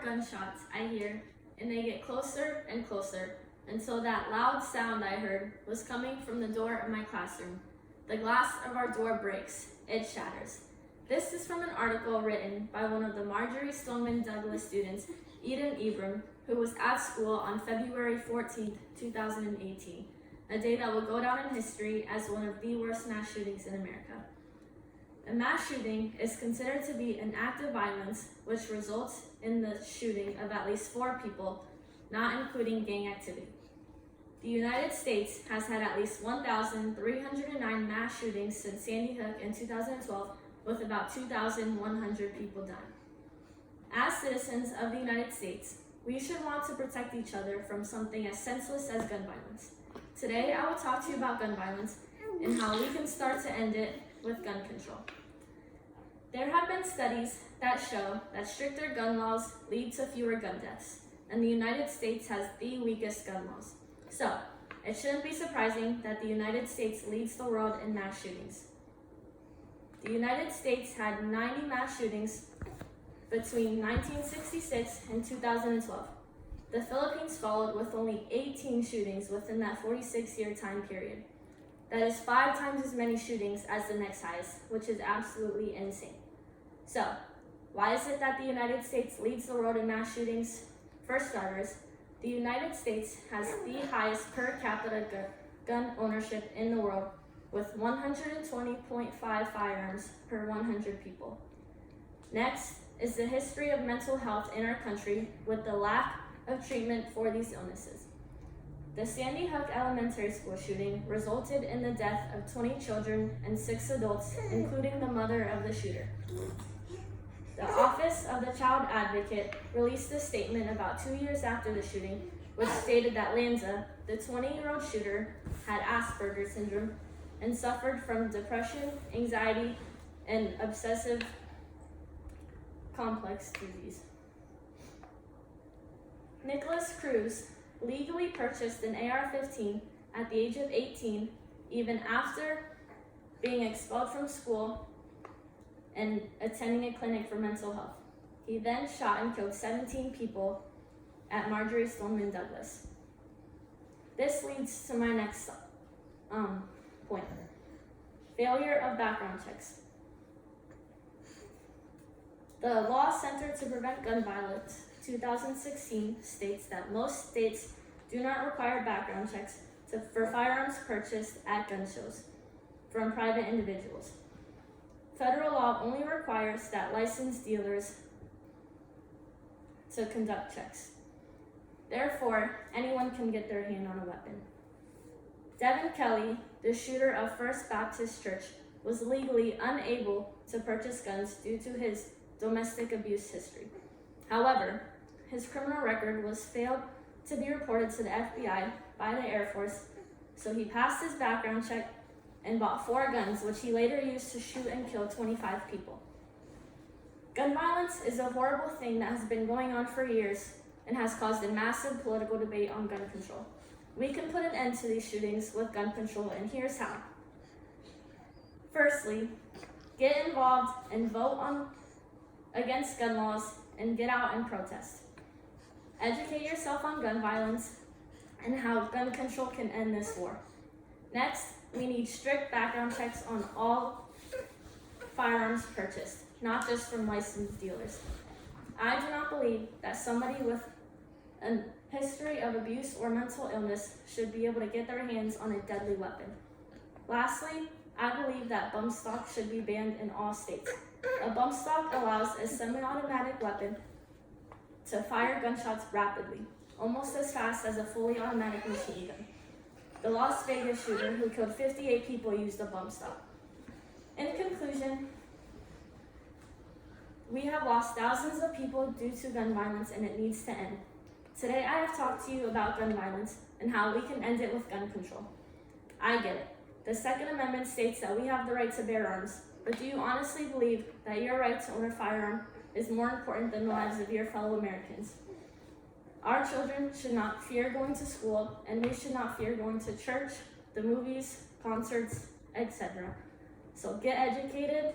gunshots I hear, and they get closer and closer until that loud sound I heard was coming from the door of my classroom. The glass of our door breaks. It shatters. This is from an article written by one of the Marjorie Stoneman Douglas students, Eden Ibram, who was at school on February 14, 2018, a day that will go down in history as one of the worst mass shootings in America. A mass shooting is considered to be an act of violence which results in the shooting of at least 4 people, not including gang activity. The United States has had at least 1,309 mass shootings since Sandy Hook in 2012, with about 2,100 people dying. As citizens of the United States, we should want to protect each other from something as senseless as gun violence. Today, I will talk to you about gun violence and how we can start to end it with gun control. There have been studies that show that stricter gun laws lead to fewer gun deaths, and the United States has the weakest gun laws. So, it shouldn't be surprising that the United States leads the world in mass shootings. The United States had 90 mass shootings between 1966 and 2012. The Philippines followed with only 18 shootings within that 46-year time period. That is 5 times as many shootings as the next highest, which is absolutely insane. So, why is it that the United States leads the world in mass shootings? For starters, the United States has the highest per capita gun ownership in the world, with 120.5 firearms per 100 people. Next is the history of mental health in our country with the lack of treatment for these illnesses. The Sandy Hook Elementary School shooting resulted in the death of 20 children and 6 adults, including the mother of the shooter. The Office of the Child Advocate released a statement about 2 years after the shooting, which stated that Lanza, the 20-year-old shooter, had Asperger's syndrome and suffered from depression, anxiety, and obsessive complex disease. Nicholas Cruz legally purchased an AR-15 at the age of 18, even after being expelled from school and attending a clinic for mental health. He then shot and killed 17 people at Marjorie Stoneman Douglas. This leads to my next point. Failure of background checks. The Law Center to Prevent Gun Violence 2016 states that most states do not require background checks for firearms purchased at gun shows from private individuals. Federal law only requires that licensed dealers to conduct checks. Therefore, anyone can get their hand on a weapon. Devin Kelly, the shooter of First Baptist Church, was legally unable to purchase guns due to his domestic abuse history. However, his criminal record was failed to be reported to the FBI by the Air Force, so he passed his background check and bought 4 guns, which he later used to shoot and kill 25 people. Gun violence is a horrible thing that has been going on for years and has caused a massive political debate on gun control. We can put an end to these shootings with gun control, and here's how. Firstly, get involved and vote against gun laws and get out and protest. Educate yourself on gun violence and how gun control can end this war. Next, we need strict background checks on all firearms purchased, not just from licensed dealers. I do not believe that somebody with a history of abuse or mental illness should be able to get their hands on a deadly weapon. Lastly, I believe that bump stock should be banned in all states. A bump stock allows a semi-automatic weapon to fire gunshots rapidly, almost as fast as a fully automatic machine gun. The Las Vegas shooter who killed 58 people used a bump stock. In conclusion, we have lost thousands of people due to gun violence, and it needs to end. Today I have talked to you about gun violence and how we can end it with gun control. I get it. The Second Amendment states that we have the right to bear arms, but do you honestly believe that your right to own a firearm is more important than the lives of your fellow Americans? Our children should not fear going to school, and we should not fear going to church, the movies, concerts, etc. So get educated,